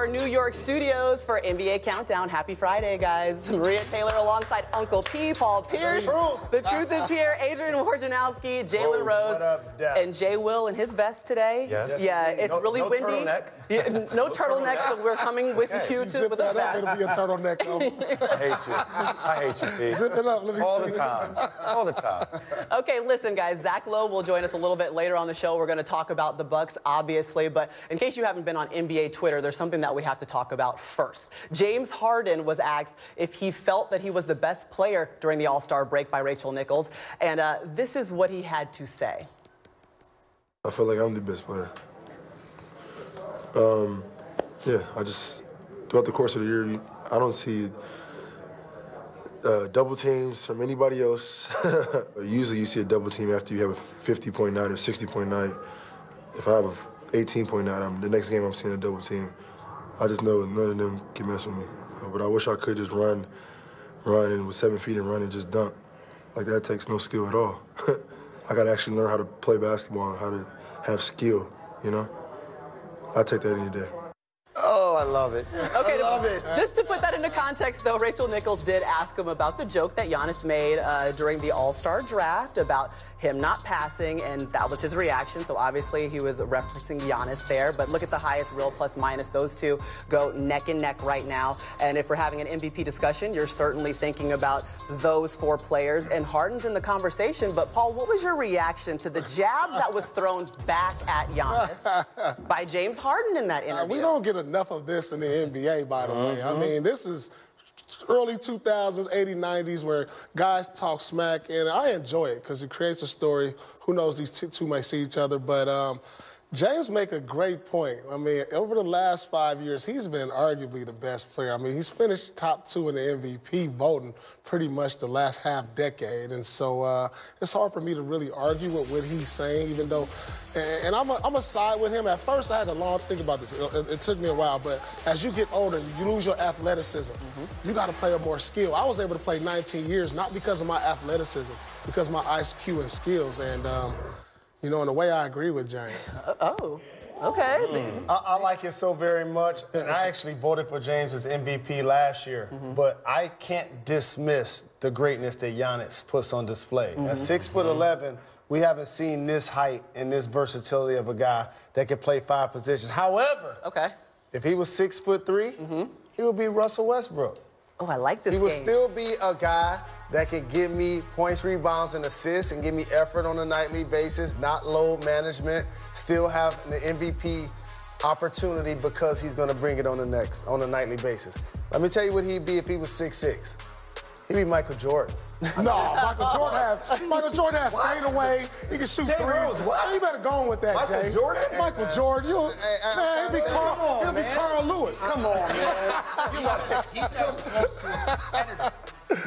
our New York studios for NBA Countdown. Happy Friday, guys. Maria Taylor alongside Uncle P, Paul Pierce. The truth is here. Adrian Wojnarowski, Jalen Rose, and Jay Will in his vest today. Yes. Yeah, it's really no windy. Turtleneck. Yeah, no turtleneck, so we're coming with you with a vest. It'll be a turtleneck, though. I hate you. I hate you, P. Zip it up. Let me All see. the time. All the time. Okay, listen, guys. Zach Lowe will join us a little bit later on the show. We're going to talk about the Bucks, obviously, but in case you haven't been on NBA Twitter, there's something that we have to talk about first. James Harden was asked if he felt that he was the best player during the All-Star break by Rachel Nichols, and this is what he had to say. I feel like I'm the best player. Yeah, I just, throughout the course of the year, I don't see double teams from anybody else. Usually you see a double team after you have a 50.9 or 60.9. If I have a 18.9, the next game I'm seeing a double team. I just know none of them can mess with me. But I wish I could just run and with 7 feet and run and just dunk. Like that takes no skill at all. I gotta actually learn how to play basketball and how to have skill, you know? I take that any day. Oh, I love it. Okay, I love it. Just to put that into context, though, Rachel Nichols did ask him about the joke that Giannis made during the All-Star draft about him not passing, and that was his reaction. So obviously he was referencing Giannis there. But look at the highest real plus minus. Those two go neck and neck right now. And if we're having an MVP discussion, you're certainly thinking about those 4 players. And Harden's in the conversation. But Paul, what was your reaction to the jab that was thrown back at Giannis by James Harden in that interview? We don't get enough of this in the NBA, by the way. I mean, this is early 2000s, 80s, 90s, where guys talk smack, and I enjoy it because it creates a story. Who knows, these two may see each other, but James make a great point. I mean, over the last 5 years, he's been arguably the best player. I mean, he's finished top 2 in the MVP voting pretty much the last half decade. And so it's hard for me to really argue with what he's saying, even though, and I'm a side with him. At first, I had a long think about this. It took me a while, but as you get older, you lose your athleticism. You got to play with more skill. I was able to play 19 years, not because of my athleticism, because of my IQ and skills. And, you know, in a way, I agree with James. Oh, okay. I like it so very much, and I actually voted for James as MVP last year, but I can't dismiss the greatness that Giannis puts on display. At 6'11", we haven't seen this height and this versatility of a guy that can play 5 positions. However, if he was 6'3", he would be Russell Westbrook. Oh, I like this He would game. still be a guy that can give me points, rebounds, and assists and give me effort on a nightly basis, not load management, still have the MVP opportunity because he's going to bring it on a nightly basis. Let me tell you what he'd be if he was 6'6". He'd be Michael Jordan. No, Michael Jordan has fadeaway. He can shoot threes. You better go on with that, Michael Jay. Jordan? Michael Jordan, man, he'll be Carl Lewis. Come on, man. He's as close to a competitor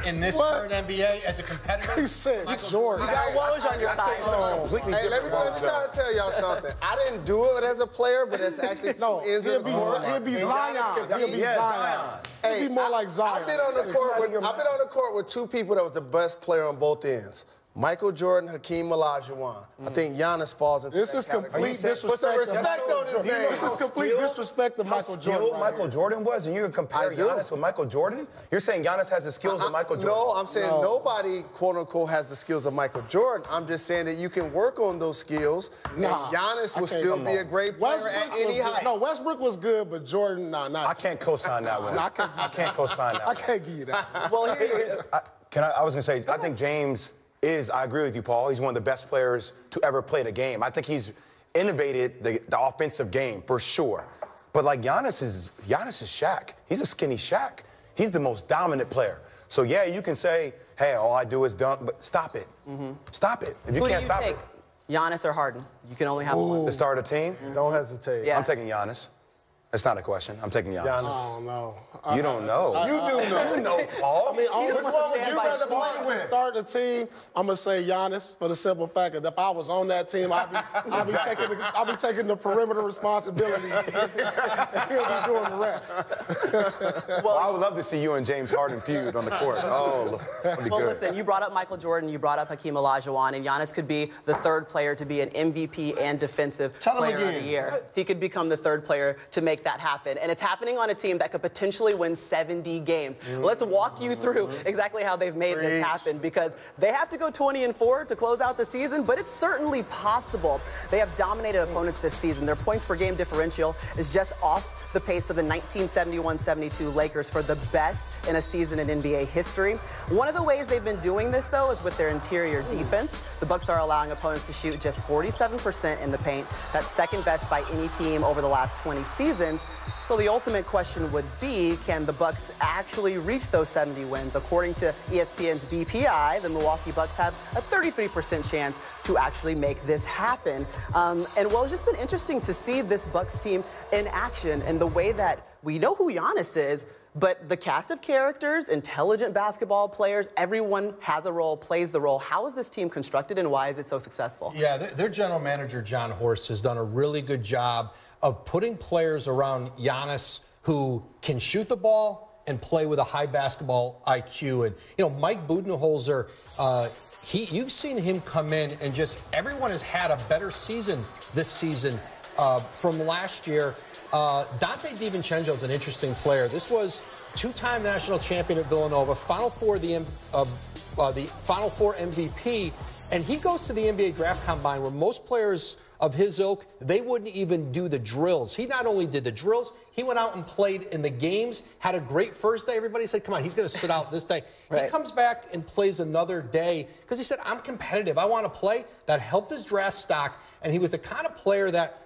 in this current NBA as a competitor. He said Michael Jordan. You got Woj on your side. Hey, let me try to tell y'all something. I didn't do it as a player, but it's actually two ends of the court. He'll be Zion. He'll be Zion. He'll be more like Zion. I've been on the court with 2 people that was the best player on both ends. Michael Jordan, Hakeem Olajuwon. I think Giannis falls into This that is category. complete disrespect. Put some respect on his name. This is complete disrespect to Michael Jordan. How Michael Jordan was, and you're comparing Giannis with Michael Jordan? You're saying Giannis has the skills of Michael Jordan? No, I'm saying nobody, quote-unquote, has the skills of Michael Jordan. I'm just saying that you can work on those skills, and Giannis will still be a great player at any height. No, Westbrook was good, but Jordan, I can't co-sign that one. I can't co-sign that I can't give you that. Well, I was going to say, I think James I agree with you, Paul. He's one of the best players to ever play the game. I think he's innovated the offensive game for sure. But like Giannis is Shaq. He's a skinny Shaq. He's the most dominant player. So yeah, you can say, hey, all I do is dunk, but stop it. Stop it. If you can't stop it. Giannis or Harden? You can only have one. To start a team? Don't hesitate. Yeah. I'm taking Giannis. That's not a question. I'm taking Giannis. Oh, no. You don't know. You do know. You know, Paul. I mean, just which wants to one would stand you by rather sports. play with? To start the team, I'm going to say Giannis for the simple fact that if I was on that team, I'd be taking the perimeter responsibility. He'll be doing the rest. Well, I would love to see you and James Harden feud on the court. Oh, that'd be good. Listen, you brought up Michael Jordan, you brought up Hakeem Olajuwon, and Giannis could be the 3rd player to be an MVP and defensive player of the year. He could become the 3rd player to make make that happen. And it's happening on a team that could potentially win 70 games. Let's walk you through exactly how they've made this happen, because they have to go 20-4 to close out the season, but it's certainly possible. They have dominated opponents this season. Their points per game differential is just off the pace of the 1971-72 Lakers for the best in a season in NBA history. One of the ways they've been doing this, though, is with their interior defense. The Bucks are allowing opponents to shoot just 47% in the paint. That's second best by any team over the last 20 seasons. So the ultimate question would be, can the Bucks actually reach those 70 wins? According to ESPN's BPI, the Milwaukee Bucks have a 33% chance to actually make this happen. And well, it's just been interesting to see this Bucks team in action and the way that we know who Giannis is, but the cast of characters, intelligent basketball players, everyone has a role, plays the role. How is this team constructed, and why is it so successful? Yeah, their general manager, John Horst, has done a really good job of putting players around Giannis who can shoot the ball and play with a high basketball IQ. And, you know, Mike Budenholzer, you've seen him come in and just everyone has had a better season this season from last year. Dante DiVincenzo is an interesting player. This was two-time national champion at Villanova, Final Four MVP, and he goes to the NBA draft combine where most players of his ilk, they wouldn't even do the drills. He not only did the drills, he went out and played in the games, had a great first day. Everybody said, come on, he's going to sit out this day. Right. He comes back and plays another day because he said, I'm competitive. I want to play. That helped his draft stock, and he was the kind of player that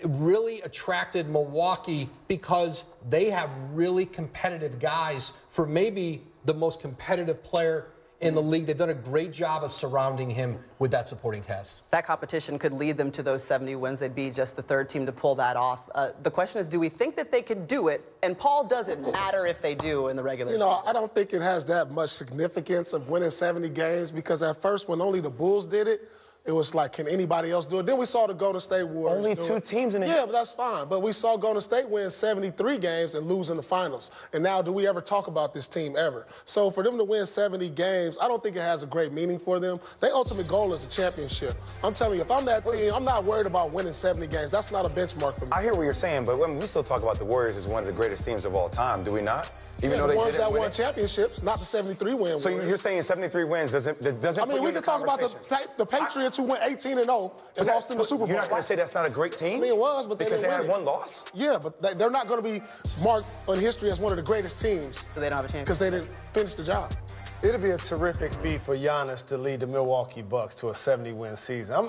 really attracted Milwaukee because they have really competitive guys for maybe the most competitive player in the league. They've done a great job of surrounding him with that supporting cast. That competition could lead them to those 70 wins. They'd be just the third team to pull that off. The question is, do we think that they could do it? And, Paul, does it matter if they do in the regular season? I don't think it has that much significance of winning 70 games, because at first, when only the Bulls did it, it was like, can anybody else do it? Then we saw the Golden State Warriors only two teams in it. Yeah, but that's fine. But we saw Golden State win 73 games and lose in the finals. And now, do we ever talk about this team ever? So for them to win 70 games, I don't think it has a great meaning for them. Their ultimate goal is the championship. I'm telling you, if I'm that team, I'm not worried about winning 70 games. That's not a benchmark for me. I hear what you're saying, but we still talk about the Warriors as one of the greatest teams of all time, do we not? Even though the they ones that won championships, not the 73 wins. So you're saying 73 wins doesn't I mean, we can talk about the Patriots who went 18-0 and lost in the Super Bowl. You're not going to say that's not a great team? I mean, it was, but because they had one loss. Yeah, but they're not going to be marked on history as one of the greatest teams. So they don't have a chance. Because they didn't finish the job. It'll be a terrific feat for Giannis to lead the Milwaukee Bucks to a 70-win season. I'm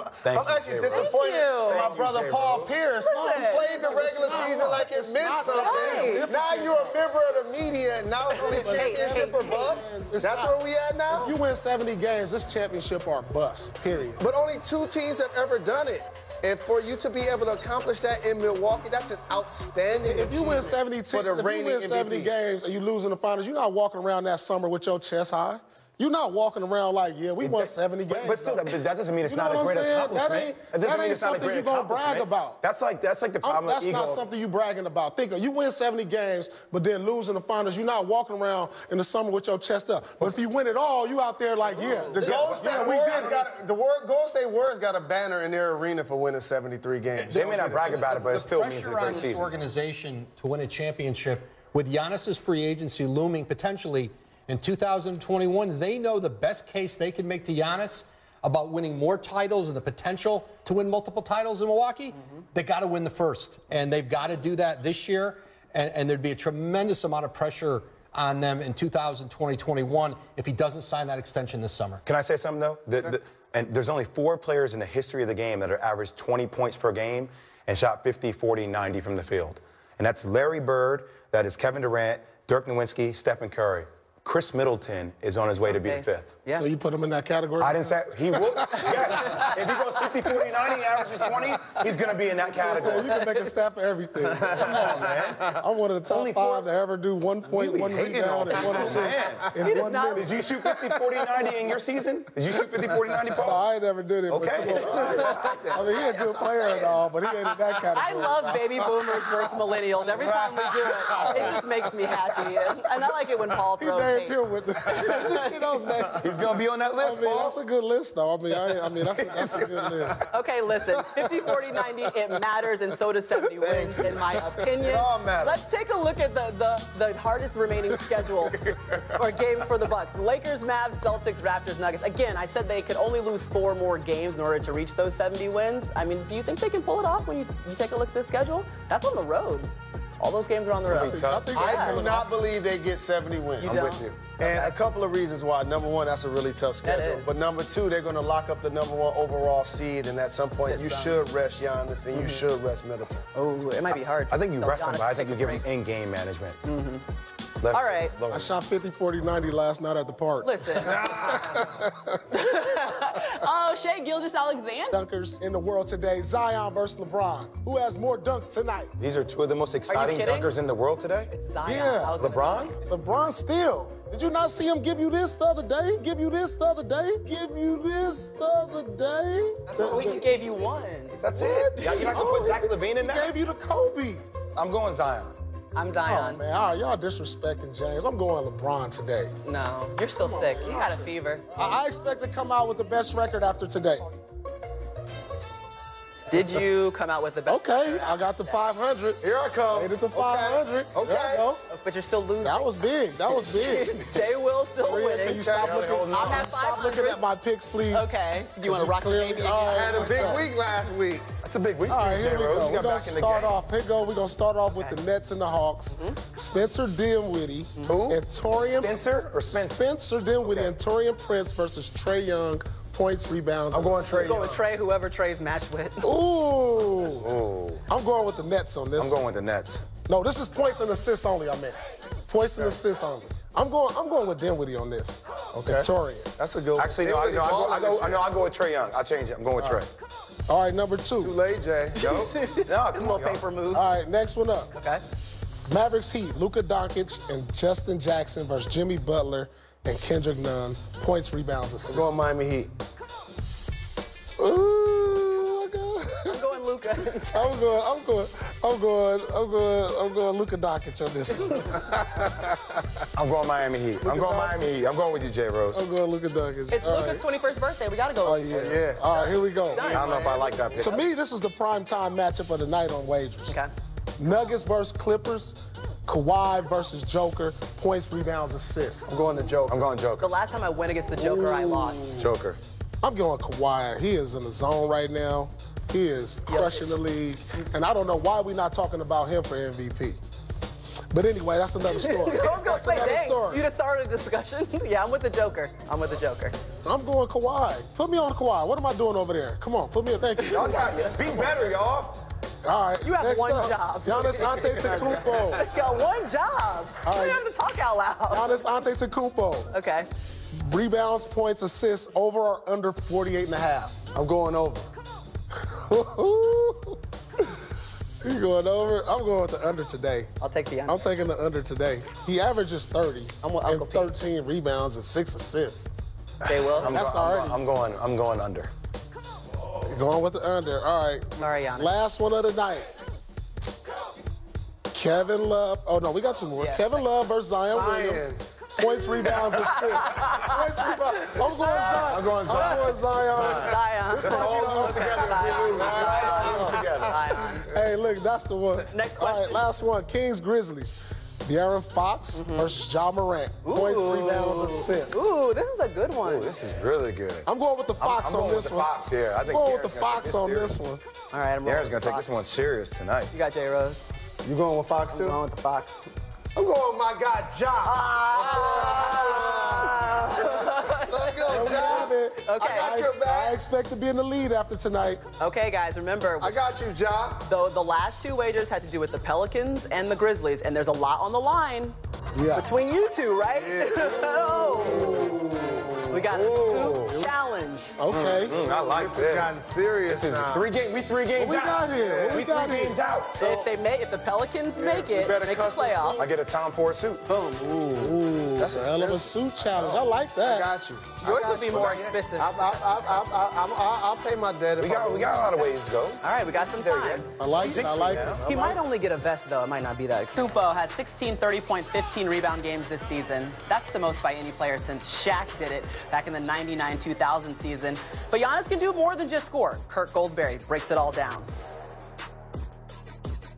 actually disappointed in my brother Paul Pierce. He played the regular season like it meant something. Right. Now you're a member of the media, and now it's only championship or bust. That's where we at now? If you win 70 games, this championship or bust, period. But only two teams have ever done it. And for you to be able to accomplish that in Milwaukee, that's an outstanding If you win 70 games and you lose in the finals, you're not walking around that summer with your chest high. You're not walking around like, yeah, we won 70 games. But still, that doesn't mean it's not a great accomplishment. That ain't something you're going to brag about. That's like the problem with ego. That's not something you're bragging about. Think of, you win 70 games, but then lose in the finals. You're not walking around in the summer with your chest up. But if you win it all, you out there like, yeah. The Golden State Warriors got a banner in their arena for winning 73 games. They may not brag about it, but it still means it's a great season. The pressure on this organization to win a championship, with Giannis's free agency looming potentially in 2021, they know the best case they can make to Giannis about winning more titles and the potential to win multiple titles in Milwaukee. They got to win the first, and they've got to do that this year. And there'd be a tremendous amount of pressure on them in 2020-21 if he doesn't sign that extension this summer. Can I say something though? And there's only 4 players in the history of the game that are averaged 20 points per game and shot 50, 40, 90 from the field. And that's Larry Bird, that is Kevin Durant, Dirk Nowitzki, Stephen Curry. Chris Middleton is on his way to be 5th. Yeah. So you put him in that category? I didn't say he will. Yes. If he goes 50, 40, 90, averages 20, he's going to be in that category. You can make a stat for everything. Come on, man. I'm one of the top 5 to ever do 1 point, 1 rebound, and 1 assist in 1 minute. Did you shoot 50, 40, 90 in your season? Did you shoot 50, 40, 90, Paul? No, I ain't never did it. Okay. I mean, he's a good player and all, but he ain't in that category. I love baby boomers versus millennials. Every time we do it, just makes me happy. And I like it when Paul He throws named hate. him with the. You know his name. He's gonna be on that list, I mean, Paul. that's a good list, though. I mean, that's a good list. Okay, listen, 50, 40, 90, it matters, and so does 70 wins, in my opinion. It all matters. Let's take a look at the hardest remaining schedule or games for the Bucks. Lakers, Mavs, Celtics, Raptors, Nuggets. Again, I said they could only lose 4 more games in order to reach those 70 wins. I mean, do you think they can pull it off when you take a look at this schedule? That's on the road. All those games are on the road. I do not believe they get 70 wins. You I'm don't? with you. And a couple of reasons why. Number one, that's a really tough schedule. is. But number two, they're going to lock up the number 1 overall seed, and at some point, Sit you some. should rest Giannis and you should rest Middleton. Oh, it might be hard. I think you So rest him, Giannis but I to think you take give a him break. in-game management. All right. I shot 50, 40, 90 last night at the park. Listen. Oh, Shea Gilgeous-Alexander. Dunkers in the world today, Zion versus LeBron. Who has more dunks tonight? These are 2 of the most exciting kidding? dunkers in the world today. Zion. Yeah. I was gonna- LeBron? LeBron still. Did you not see him give you this the other day? Give you this the other day? Give you this the other day? We gave you one. That's it. You're not gonna put Zach LaVine in He there? gave you the Kobe. I'm going Zion. I'm Oh, Zion. man, all right, y'all disrespecting James. I'm going LeBron today. No, you're still sick. You got a fever. I expect to come out with the best record after today. Did you come out with the best? Okay, I got the 500. Here I come. Made it to 500. Okay. There I go. But you're still losing. That was big. That was big. Jay Will still Maria, winning. can you stop looking? I'm at Stop looking 500. at my picks, please. Okay. You want to rock the clearly- baby? all I right. had a big week last week. That's a big week All for right, you, here J. we Rose. go. You We're got gonna back in the start game. off. Here we go. We're gonna start off with the Nets and the Hawks. Spencer Dinwiddie Who? and Torian Spencer or Spencer? Spencer Dinwiddie and Torian Prince versus Trae Young. Points, rebounds. I'm going and Trae assists. Go with Trey, whoever Trey's matched with. Ooh. I'm going with the Nets on this. I'm going with the Nets. No, this is points and assists only. I meant points and assists only. I'm going with Dinwiddie on this. Okay. And Torian. That's a good one. Actually, no, I go with Trae Young. I'll change it. I'm going with Trae. All right, number 2. Too late, Jay. Yo, no, come Little on, yo. paper move. All right, next one up. Okay. Mavericks Heat, Luka Doncic and Justin Jackson versus Jimmy Butler and Kendrick Nunn. Points, rebounds, assists. I'm going Miami Heat. Ooh, I'm going Luca. I'm going Luka Doncic on this one. I'm going Miami Heat. I'm going Miami Heat. I'm going with you, J. Rose. I'm going Luka Doncic. It's All Luca's right. 21st birthday. We gotta go. Oh, yeah. Yeah. All right, here we go. I don't know if I like that pick. To me, this is the prime time matchup of the night on wagers. Okay. Nuggets versus Clippers, Kawhi versus Joker, points, rebounds, assists. I'm going to Joker. I'm going Joker. The last time I went against the Joker, I lost. Joker. I'm going Kawhi. He is in the zone right now. He is crushing the league. And I don't know why we're not talking about him for MVP. But anyway, that's another story. I was gonna That's say, another dang, story. you just started a discussion. Yeah, I'm with the Joker. I'm with the Joker. I'm going Kawhi. Put me on Kawhi. What am I doing over there? Come on, put me in. Thank you. Y'all got be better, y'all. All right. You have next one up, job. Giannis Antetokounmpo. You got one job. All You right. don't have to talk out loud. Giannis Antetokounmpo. Okay. Rebounds, points, assists, over or under 48.5. I'm going over. You going over? I'm going with the under today. I'll take the I'm under. taking the under today. He averages 30 I'm with and Uncle Pete. 13 rebounds and 6 assists. They will. That's already. I'm going under. Going with the under. All right. All right, Giannis. Last one of the night. Kevin Love. Oh, no, we got 2 more. Yeah, Kevin Love versus Zion Williams. Points, rebounds, assists. Points, rebounds. I'm going Zion. I'm going Zion. I'm going Zion. Zion. Let's all move together. Zion. Hey, look, that's the one. Next All right, question. last one. Kings, Grizzlies. De'Aaron Fox versus Ja Morant. Points, rebounds, assists. Ooh, this is a good one. This is really good. I'm going with the Fox I'm on going this with the one. Fox, yeah. I think I'm going with the De'Aaron's gonna Fox take on this this one. All right, I'm De'Aaron's rolling gonna take Fox. this one serious tonight. You got J Rose. You going with Fox too? I'm going with the Fox. I'm going with my guy, Ja. Let's go, Ja. Okay. I got your back. I expect to be in the lead after tonight. Okay, guys, remember, I got you, Ja. the last 2 wagers had to do with the Pelicans and the Grizzlies, and there's a lot on the line Yeah. between you 2, right? We got a soup challenge. Okay. I like This has gotten this. serious This is now. 3 games. We 3 games What we out. got here? What we got three here? games out. So If the Pelicans make it, better make the custom playoffs. I get a Tom Ford suit. Boom. Ooh. That's a hell of a suit challenge. I like that. I got you. Yours would be more expensive. I'll pay my debt. We got a lot of ways to go. All right, we got some time. I like it. I like it. He might only get a vest, though. It might not be that expensive. Kumpo has 16 30-point, 15 rebound games this season. That's the most by any player since Shaq did it back in the 99-2000 season. But Giannis can do more than just score. Kirk Goldsberry breaks it all down.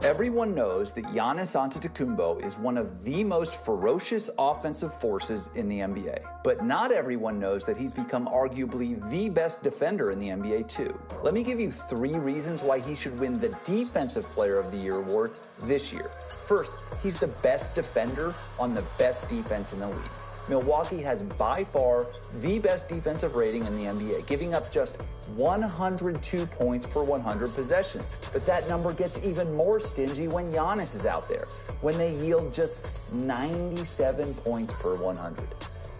Everyone knows that Giannis Antetokounmpo is one of the most ferocious offensive forces in the NBA. But not everyone knows that he's become arguably the best defender in the NBA too. Let me give you 3 reasons why he should win the Defensive Player of the Year award this year. First, he's the best defender on the best defense in the league. Milwaukee has by far the best defensive rating in the NBA, giving up just 102 points per 100 possessions. But that number gets even more stingy when Giannis is out there, when they yield just 97 points per 100.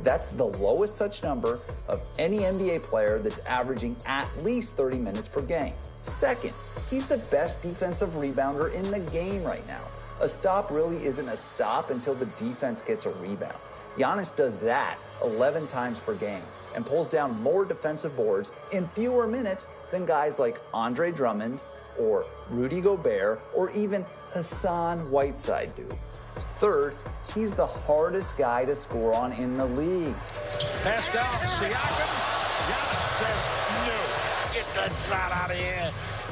That's the lowest such number of any NBA player that's averaging at least 30 minutes per game. Second, he's the best defensive rebounder in the game right now. A stop really isn't a stop until the defense gets a rebound. Giannis does that 11 times per game and pulls down more defensive boards in fewer minutes than guys like Andre Drummond or Rudy Gobert or even Hassan Whiteside do. Third, he's the hardest guy to score on in the league. Pass down, Siakam. Giannis says no. Get that shot out of here.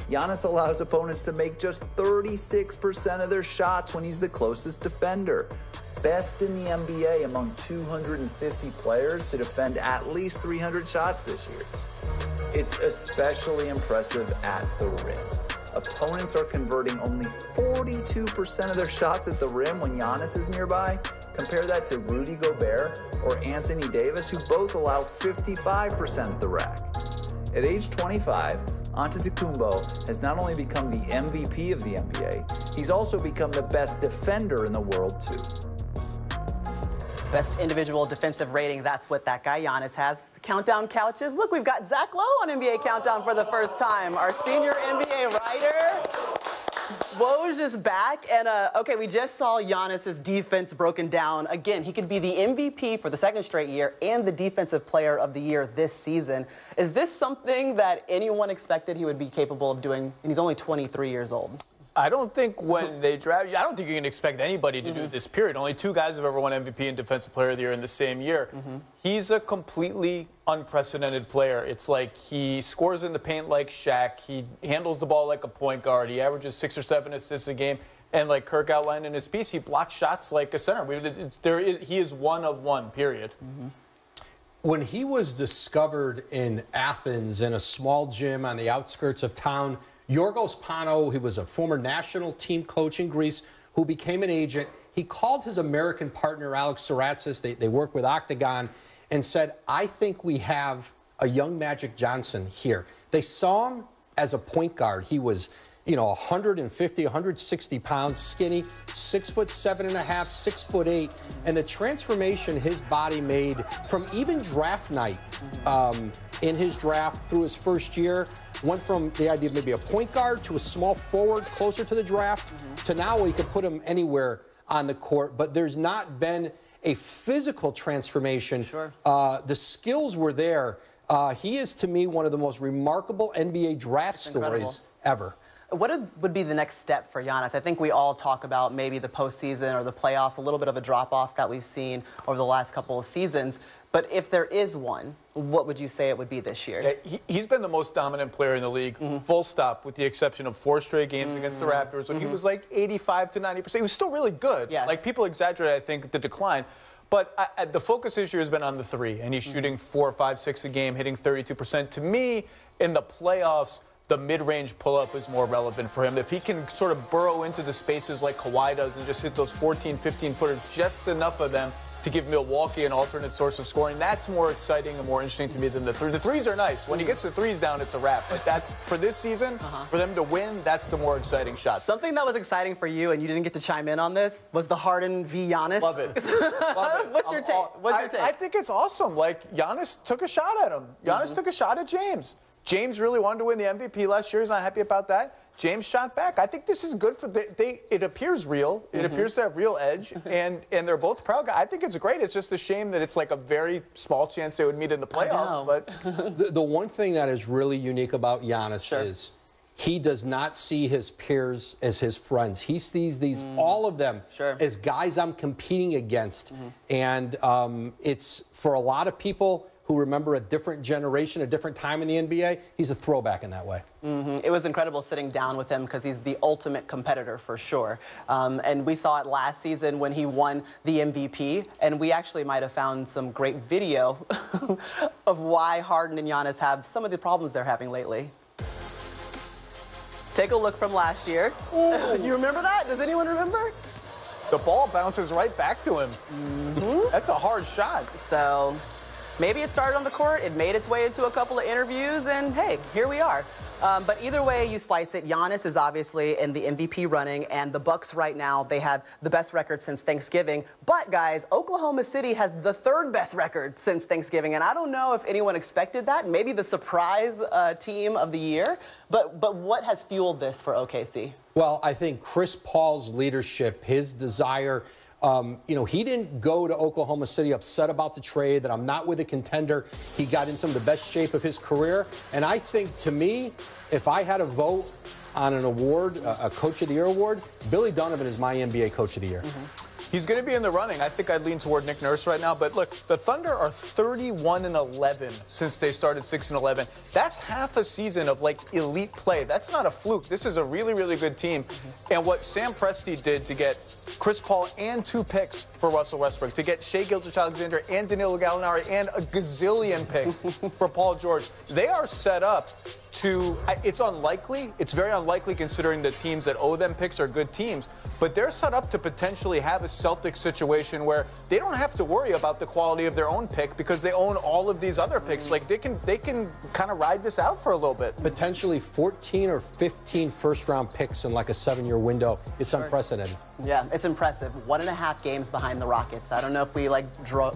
Giannis allows opponents to make just 36% of their shots when he's the closest defender. Best in the NBA among 250 players to defend at least 300 shots this year. It's especially impressive at the rim. Opponents are converting only 42% of their shots at the rim when Giannis is nearby. Compare that to Rudy Gobert or Anthony Davis, who both allow 55% at the rack. At age 25, Antetokounmpo has not only become the MVP of the NBA, he's also become the best defender in the world too. Best individual defensive rating, that's what that guy Giannis has. The countdown couches. Look, we've got Zach Lowe on NBA Countdown for the first time, our senior NBA writer. Woj is back, and okay, we just saw Giannis's defense broken down. Again, he could be the MVP for the second straight year and the Defensive Player of the Year this season. Is this something that anyone expected he would be capable of doing? And he's only 23 years old. I don't think when they draft, I don't think you can expect anybody to do this, period. Only 2 guys have ever won MVP and Defensive Player of the Year in the same year. He's a completely unprecedented player. It's like he scores in the paint like Shaq. He handles the ball like a point guard. He averages 6 or 7 assists a game. And like Kirk outlined in his piece, he blocks shots like a center. He is one of one, period. When he was discovered in Athens in a small gym on the outskirts of town, Yorgos Pano, he was a former national team coach in Greece who became an agent. He called his American partner, Alex Saratsas, they work with Octagon, and said, I think we have a young Magic Johnson here. They saw him as a point guard. He was, 150, 160 pounds, skinny, 6'7.5", 6'8", and the transformation his body made from even draft night in his draft through his first year went from the idea of maybe a point guard to a small forward closer to the draft to now where you could put him anywhere on the court. But there's not been a physical transformation. Sure. The skills were there. He is, to me, one of the most remarkable NBA draft stories ever. What would be the next step for Giannis? I think we all talk about maybe the postseason or the playoffs, a little bit of a drop-off that we've seen over the last couple of seasons. But if there is one, what would you say it would be this year? Yeah, he's been the most dominant player in the league, full stop, with the exception of 4 straight games against the Raptors when he was like 85 to 90%. He was still really good. Yeah. Like, people exaggerate, I think, the decline. But the focus this year has been on the 3, and he's shooting 4, 5, 6 a game, hitting 32%. To me, in the playoffs, the mid-range pull-up is more relevant for him. If he can sort of burrow into the spaces like Kawhi does and just hit those 14, 15-footers, just enough of them to give Milwaukee an alternate source of scoring, that's more exciting and more interesting to me than the 3. The 3s are nice. When he gets the 3s down, it's a wrap. But that's, for this season, for them to win, that's the more exciting shot. Something that was exciting for you, and you didn't get to chime in on this, was the Harden v. Giannis. Love it. Love it. What's your take? I think it's awesome. Like, Giannis took a shot at him. Giannis took a shot at James. James really wanted to win the MVP last year. He's not happy about that. James shot back. I think this is good for it appears real. It appears to have real edge, and they're both proud guys. I think it's great. It's just a shame that it's like a very small chance they would meet in the playoffs. But the one thing that is really unique about Giannis is he does not see his peers as his friends. He sees these all of them as guys I'm competing against, and it's for a lot of people who remember a different generation, a different time in the NBA, he's a throwback in that way. It was incredible sitting down with him because he's the ultimate competitor for sure. And we saw it last season when he won the MVP, and we actually might have found some great video of why Harden and Giannis have some of the problems they're having lately. Take a look from last year. Do you remember that? Does anyone remember? The ball bounces right back to him. That's a hard shot. So maybe it started on the court, it made its way into a couple of interviews, and hey, here we are. But either way you slice it, Giannis is obviously in the MVP running, and the Bucks right now, they have the best record since Thanksgiving. But guys, Oklahoma City has the third best record since Thanksgiving, and I don't know if anyone expected that. Maybe the surprise team of the year. But what has fueled this for OKC? Well, I think Chris Paul's leadership, his desire. He didn't go to Oklahoma City upset about the trade, that I'm not with a contender. He got in some of the best shape of his career. And I think, to me, if I had a vote on an award, a Coach of the Year award, Billy Donovan is my NBA Coach of the Year. He's going to be in the running. I think I'd lean toward Nick Nurse right now. But look, the Thunder are 31-11 since they started 6-11. That's half a season of like elite play. That's not a fluke. This is a really, really good team. And what Sam Presti did to get Chris Paul and 2 picks for Russell Westbrook, to get Shai Gilgeous-Alexander and Danilo Gallinari and a gazillion picks for Paul George, they are set up to, it's unlikely, it's very unlikely considering the teams that owe them picks are good teams, but they're set up to potentially have a Celtics situation where they don't have to worry about the quality of their own pick because they own all of these other picks. Like they can kind of ride this out for a little bit. Potentially 14 or 15 first-round picks in like a 7-year window. It's unprecedented. Yeah, it's impressive. 1.5 games behind the Rockets. I don't know if we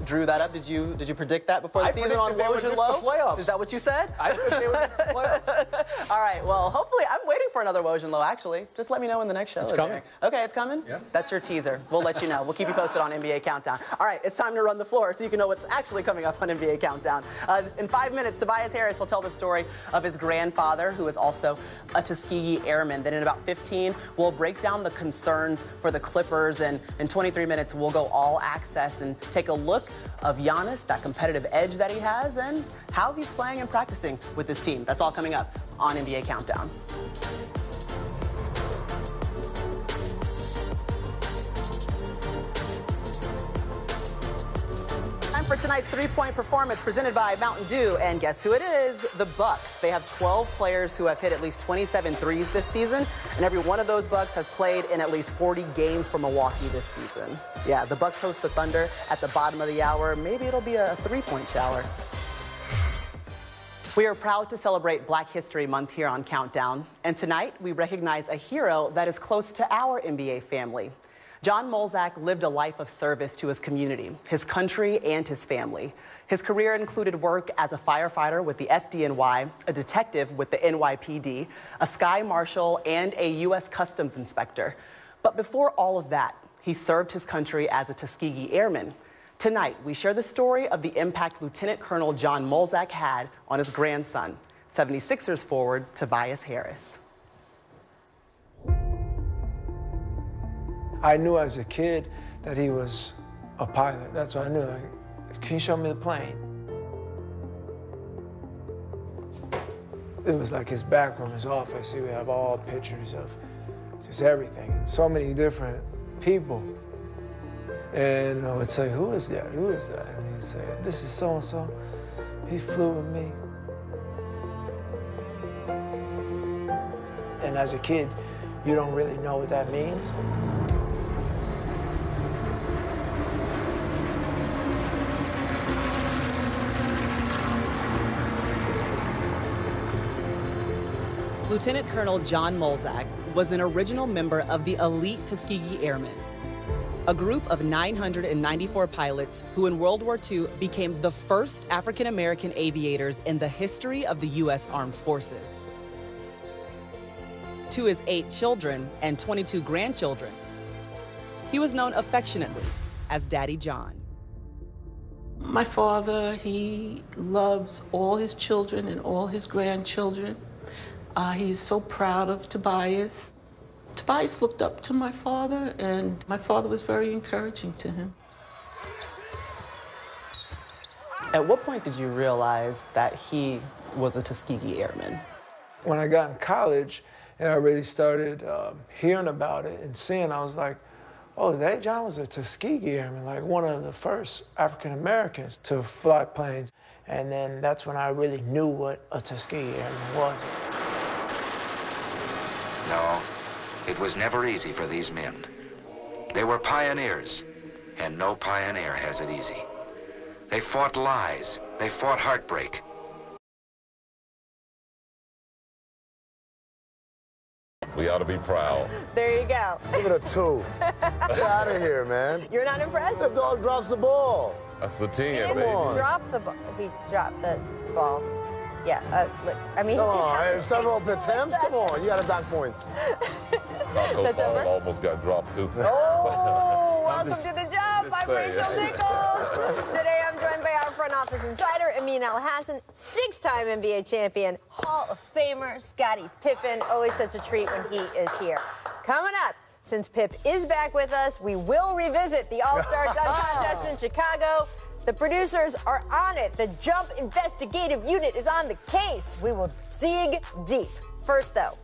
drew that up. Did you predict that before the season on Woj and Low? Is that what you said? I said they would miss the playoffs. All right. Well, hopefully, I'm waiting for another Woj and Low. Actually, just let me know when the next show is. It's coming. Okay, it's coming. Yeah. That's your teaser. We'll let you know. We'll keep you posted on NBA Countdown. All right, it's time to run the floor so you can know what's actually coming up on NBA Countdown. In 5 minutes, Tobias Harris will tell the story of his grandfather, who is also a Tuskegee Airman. Then in about 15, we'll break down the concerns for the Clippers, and in 23 minutes, we'll go all access and take a look of Giannis, that competitive edge that he has, and how he's playing and practicing with his team. That's all coming up on NBA Countdown. Time for tonight's three-point performance presented by Mountain Dew, and guess who it is? The Bucks. They have 12 players who have hit at least 27 threes this season, and every one of those Bucks has played in at least 40 games for Milwaukee this season. Yeah, the Bucks host the Thunder at the bottom of the hour. Maybe it'll be a three-point shower. We are proud to celebrate Black History Month here on Countdown, and tonight we recognize a hero that is close to our NBA family. John Molzak lived a life of service to his community, his country, and his family. His career included work as a firefighter with the FDNY, a detective with the NYPD, a sky marshal, and a U.S. Customs inspector. But before all of that, he served his country as a Tuskegee Airman. Tonight, we share the story of the impact Lieutenant Colonel John Molzak had on his grandson, 76ers forward Tobias Harris. I knew as a kid that he was a pilot. That's what I knew. Like, can you show me the plane? It was like his back room, his office. He would have all pictures of just everything. And so many different people. And I would say, who is that? Who is that? And he'd say, this is so-and-so. He flew with me. And as a kid, you don't really know what that means. Lieutenant Colonel John Molzak was an original member of the elite Tuskegee Airmen. a group of 994 pilots who in World War II became the first African-American aviators in the history of the U.S. Armed Forces. To his 8 children and 22 grandchildren, he was known affectionately as Daddy John. My father, he loves all his children and all his grandchildren. He's so proud of Tobias. Tobias looked up to my father, and my father was very encouraging to him. At what point did you realize that he was a Tuskegee Airman? When I got in college and I really started hearing about it and seeing, I was like, oh, that John was a Tuskegee Airman, like one of the first African Americans to fly planes. And then that's when I really knew what a Tuskegee Airman was. No, it was never easy for these men. They were pioneers, and no pioneer has it easy. They fought lies. They fought heartbreak. We ought to be proud. There you go. Give it a 2. Get out of here, man. You're not impressed? The dog drops the ball. That's the 10, He didn't drop the ball. He dropped the ball. Yeah, look, I mean, Come he did on, have it's several attempts. Come on, you got to dock points. That's over? Almost got dropped, too. Oh, welcome to the job. I'm Rachel Nichols. Today I'm joined by our front office insider, Amin Al-Hassan, 6-time NBA champion, Hall of Famer, Scottie Pippen. Always such a treat when he is here. Coming up, since Pip is back with us, we will revisit the All-Star Dunk Contest in Chicago. The producers are on it. The Jump Investigative Unit is on the case. We will dig deep. First, though,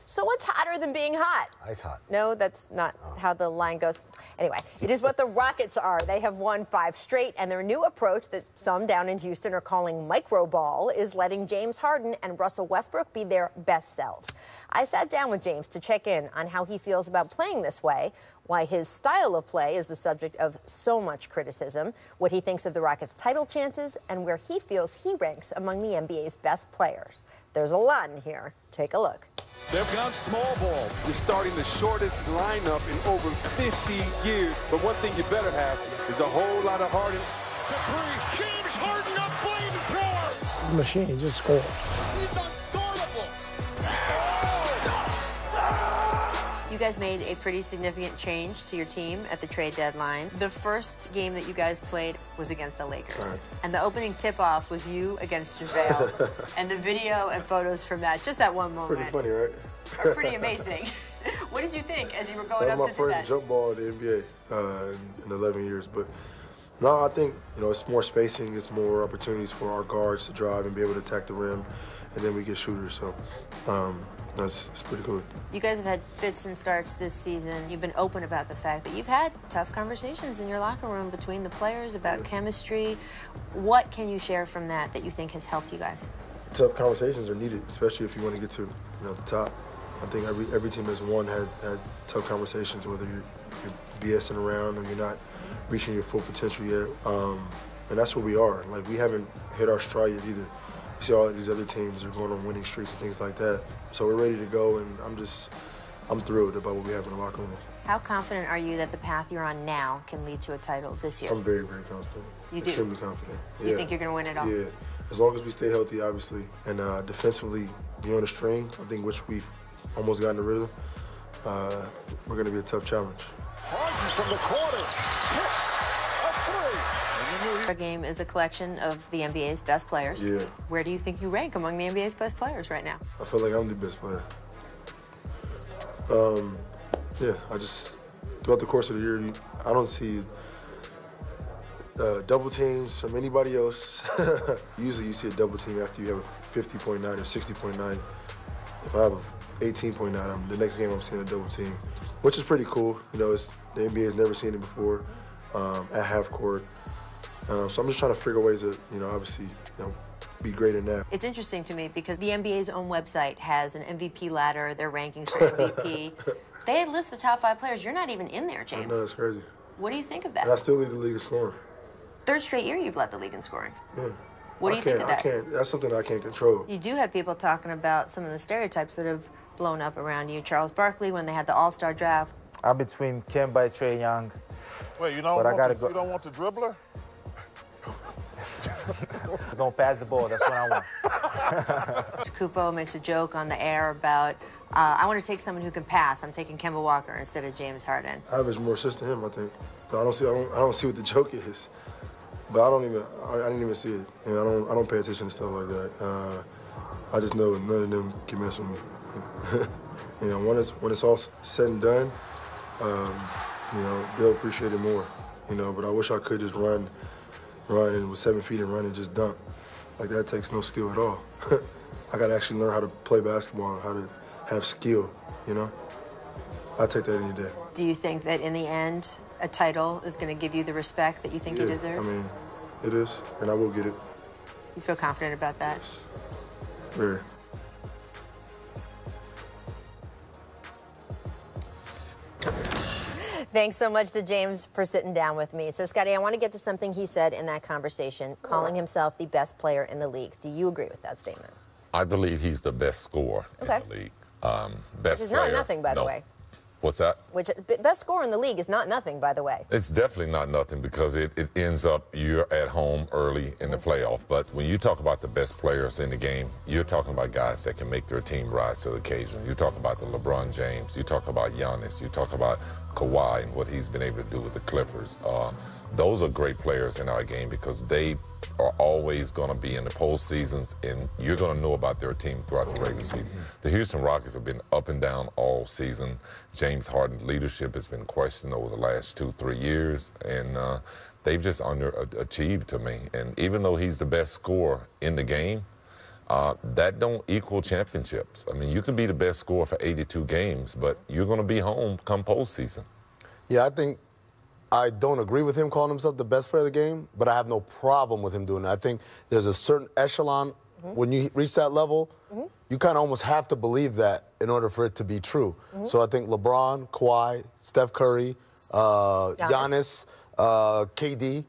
so what's hotter than being hot? Ice hot. No, that's not how the line goes. Anyway, it is what the Rockets are. They have won 5 straight, and their new approach that some down in Houston are calling micro-ball is letting James Harden and Russell Westbrook be their best selves. I sat down with James to check in on how he feels about playing this way, why his style of play is the subject of so much criticism, what he thinks of the Rockets' title chances, and where he feels he ranks among the NBA's best players. There's a lot in here. Take a look. They've gone small ball. You're starting the shortest lineup in over 50 years. But one thing you better have is a whole lot of Harden. To 3, James Harden, a flamethrower. He's a machine, he just scored. He's unguardable. You guys made a pretty significant change to your team at the trade deadline. The first game that you guys played was against the Lakers. Right. And the opening tip-off was you against JaVale. And the video and photos from that, just that one moment. Pretty funny, right? Are pretty amazing. What did you think as you were going up to do that? That was my first jump ball in the NBA in 11 years. But no, I think, it's more spacing. It's more opportunities for our guards to drive and be able to attack the rim. And then we get shooters. So it's pretty cool. You guys have had fits and starts this season. You've been open about the fact that you've had tough conversations in your locker room between the players about chemistry. What can you share from that you think has helped you guys? Tough conversations are needed, especially if you want to get to the top. I think every team has had tough conversations, whether you're BSing around or you're not reaching your full potential yet. And that's where we are. Like, we haven't hit our stride yet either. You see all these other teams are going on winning streaks and things like that. So we're ready to go, and I'm thrilled about what we have in the locker room. How confident are you that the path you're on now can lead to a title this year? I'm very, very confident. You do? Extremely confident. You think you're going to win it all? Yeah. As long as we stay healthy, obviously, and defensively be on the string, I think which we've almost gotten the rhythm, we're going to be a tough challenge. Harden from the corner. Hits a 3. Our game is a collection of the NBA's best players. Yeah. Where do you think you rank among the NBA's best players right now? I feel like I'm the best player. I just, throughout the course of the year, I don't see double teams from anybody else. Usually you see a double team after you have a 50.9 or 60.9. If I have a 18.9, the next game I'm seeing a double team, which is pretty cool. The NBA has never seen it before at half court. So I'm just trying to figure ways to, obviously, be great in that. It's interesting to me because the NBA's own website has an MVP ladder, their rankings for MVP. They list the top 5 players. You're not even in there, James. I know, that's crazy. What do you think of that? And I still lead the league in scoring. 3rd straight year you've led the league in scoring. Yeah. What do you think of that? That's something I can't control. You do have people talking about some of the stereotypes that have blown up around you. Charles Barkley, when they had the All-Star draft, I'm between Kemba and Trae Young. Wait, you don't, you don't want the dribbler? Don't pass the ball. That's what I want. Kupo makes a joke on the air about, I want to take someone who can pass. I'm taking Kemba Walker instead of James Harden. I average more assists than him, I think. But I don't see what the joke is. But I didn't even see it. You know, I don't pay attention to stuff like that. I just know none of them can mess with me. You know, when it's all said and done, you know, they'll appreciate it more. You know, but I wish I could just run and with 7 feet and run and just dunk. Like that takes no skill at all. I gotta actually learn how to play basketball and how to have skill, you know? I'll take that any day. Do you think that in the end, a title is going to give you the respect that you think you deserve? I mean, it is, and I will get it. You feel confident about that? Yes. Very. Thanks so much to James for sitting down with me. So, Scotty, I want to get to something he said in that conversation, calling himself the best player in the league. Do you agree with that statement? I believe he's the best scorer in the league. Best Which is player, not nothing, by the way. What's that? Which best scorer in the league is not nothing, by the way. It's definitely not nothing because it ends up you're at home early in the playoff. But when you talk about the best players in the game, you're talking about guys that can make their team rise to the occasion. You talk about the LeBron James. You talk about Giannis. You talk about Kawhi and what he's been able to do with the Clippers. Those are great players in our game because they are always going to be in the postseasons, and you're going to know about their team throughout the regular season. The Houston Rockets have been up and down all season. James Harden's leadership has been questioned over the last 2-3 years, and they've just underachieved to me. And even though he's the best scorer in the game, that don't equal championships. I mean, you can be the best scorer for 82 games, but you're going to be home come postseason. Yeah, I think I don't agree with him calling himself the best player of the game, but I have no problem with him doing it. I think there's a certain echelon when you reach that level, you kind of almost have to believe that in order for it to be true. So I think LeBron, Kawhi, Steph Curry, Giannis, KD,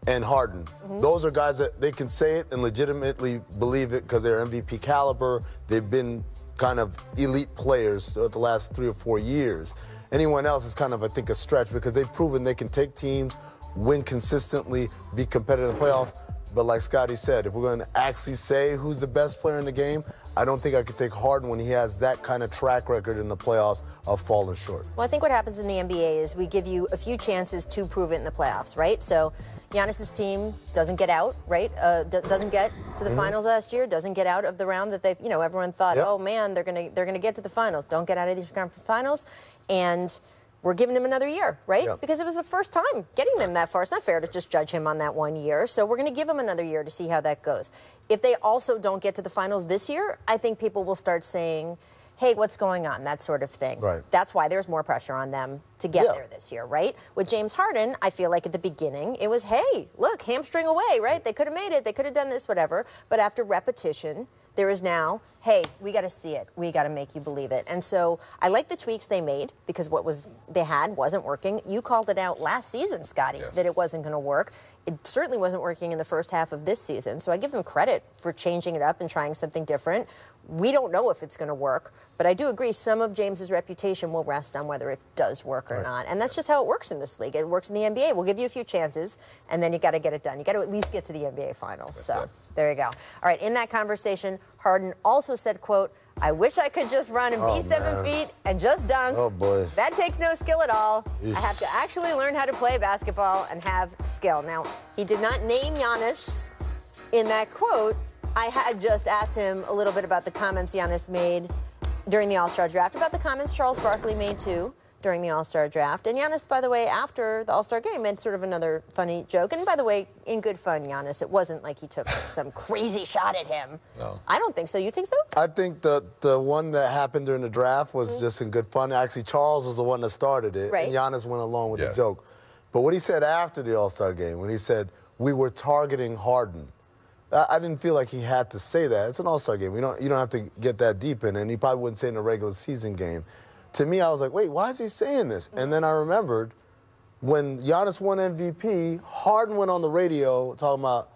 and Harden. Those are guys that they can say it and legitimately believe it because they're MVP caliber. They've been kind of elite players throughout the last 3 or 4 years. Anyone else is kind of, I think, a stretch because they've proven they can take teams, win consistently, be competitive in the playoffs. But like Scotty said, if we're going to actually say who's the best player in the game, I don't think I could take Harden when he has that kind of track record in the playoffs of falling short. Well, I think what happens in the NBA is we give you a few chances to prove it in the playoffs, right? So Giannis's team doesn't get out, right? Doesn't get to the finals last year. Doesn't get out of the round that they, you know, everyone thought, oh man, they're gonna get to the finals. Don't get out of these conference finals, and we're giving him another year, right? Because it was the first time getting them that far. It's not fair to just judge him on that 1 year. So we're going to give him another year to see how that goes. If they also don't get to the finals this year, I think people will start saying, hey, what's going on? That sort of thing. Right. That's why there's more pressure on them to get there this year, right? With James Harden, I feel like at the beginning, it was, hey, look, hamstring away, right? They could have made it. They could have done this, whatever. But after repetition, there is now, hey, we got to see it. We got to make you believe it. And so I like the tweaks they made because what they had wasn't working. You called it out last season, Scotty, that it wasn't going to work. It certainly wasn't working in the first half of this season. So I give them credit for changing it up and trying something different. We don't know if it's going to work, but I do agree some of James's reputation will rest on whether it does work or not. And that's just how it works in this league. It works in the NBA. We'll give you a few chances, and then you got to get it done. You got to at least get to the NBA Finals. So there you go. All right, in that conversation, Harden also said, quote, I wish I could just run and be 7 feet and just dunk. Oh, boy. That takes no skill at all. I have to actually learn how to play basketball and have skill. Now, he did not name Giannis in that quote. I had just asked him a little bit about the comments Giannis made during the All-Star draft, about the comments Charles Barkley made, too, during the All-Star draft. And Giannis, by the way, after the All-Star game, made sort of another funny joke. And by the way, in good fun, Giannis, it wasn't like he took some crazy shot at him. No. I don't think so. You think so? I think the one that happened during the draft was just in good fun. Actually, Charles was the one that started it, and Giannis went along with the joke. But what he said after the All-Star game, when he said, we were targeting Harden, I didn't feel like he had to say that. It's an All-Star game. You don't have to get that deep in, and he probably wouldn't say it in a regular season game. To me, I was like, wait, why is he saying this? And then I remembered when Giannis won MVP, Harden went on the radio talking about,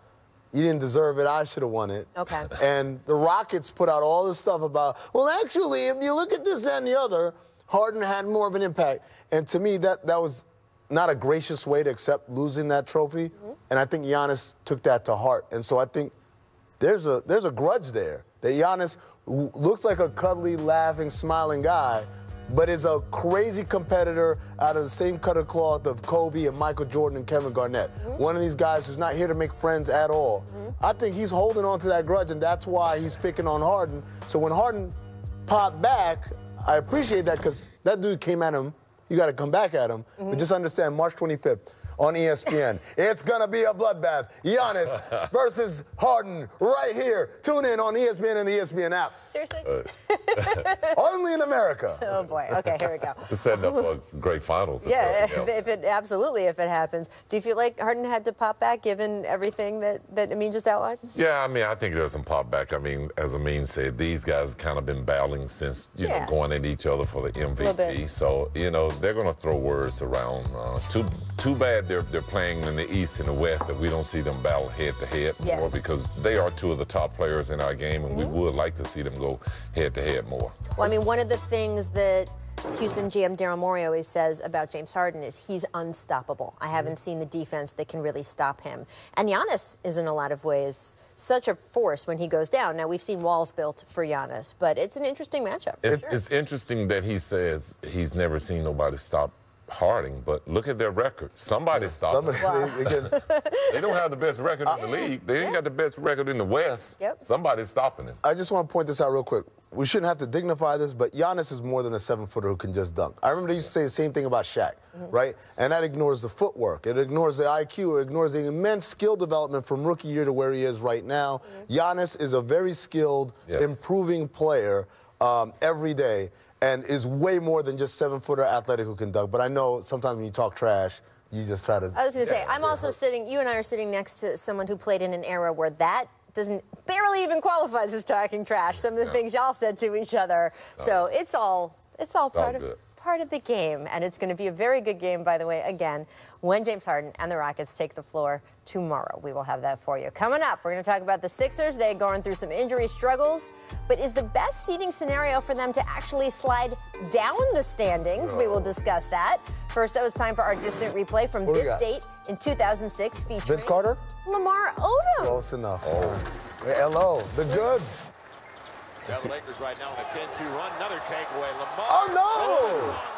you didn't deserve it, I should have won it. Okay. And the Rockets put out all this stuff about, well, actually, if you look at this, that, and the other, Harden had more of an impact. And to me, that was not a gracious way to accept losing that trophy. And I think Giannis took that to heart. And so I think there's a grudge there that Giannis looks like a cuddly, laughing, smiling guy, but is a crazy competitor out of the same cut of cloth of Kobe and Michael Jordan and Kevin Garnett. One of these guys who's not here to make friends at all. I think he's holding on to that grudge, and that's why he's picking on Harden. So when Harden popped back, I appreciate that because that dude came at him. You got to come back at him. But just understand, March 25th, on ESPN. It's going to be a bloodbath. Giannis versus Harden right here. Tune in on ESPN and the ESPN app. Seriously? Only in America. Oh, boy. Okay, here we go. It's setting up for great finals. Yeah, if it happens. Do you feel like Harden had to pop back given everything that Amin just outlined? Yeah, I mean, I think there's some pop back. I mean, as Amin said, these guys kind of been battling since, you know, going at each other for the MVP. So, you know, they're going to throw words around. Too bad they're playing in the East and the West that we don't see them battle head-to-head more because they are two of the top players in our game, and we would like to see them go head-to-head more. Well, I mean, one of the things that Houston GM Daryl Morey always says about James Harden is he's unstoppable. I haven't seen the defense that can really stop him. And Giannis is in a lot of ways such a force when he goes down. Now, we've seen walls built for Giannis, but it's an interesting matchup. It's interesting that he says he's never seen nobody stop Harding, but look at their record. Somebody stopped them. They don't have the best record in the league. They ain't got the best record in the West. Somebody's stopping them. I just want to point this out real quick. We shouldn't have to dignify this, but Giannis is more than a 7-footer who can just dunk. I remember they used to say the same thing about Shaq, right? And that ignores the footwork. It ignores the IQ. It ignores the immense skill development from rookie year to where he is right now. Giannis is a very skilled, improving player every day, and is way more than just 7-footer athletic who can dunk. But I know sometimes when you talk trash, you just try to... I was going to say, I'm also sitting, you and I are sitting next to someone who played in an era where that barely even qualifies as talking trash. Some of the things y'all said to each other. So it's all part of the game, and it's going to be a very good game, by the way, again, when James Harden and the Rockets take the floor tomorrow. We will have that for you. Coming up, we're going to talk about the Sixers. They're going through some injury struggles, but is the best seeding scenario for them to actually slide down the standings? We will discuss that. First, though, it's time for our distant replay from this date in 2006 featuring Vince Carter? Lamar Odom. Close enough. Hey, hello, the goods. The Lakers right now on a 10-2 run. Another takeaway. Lamar. Oh, no!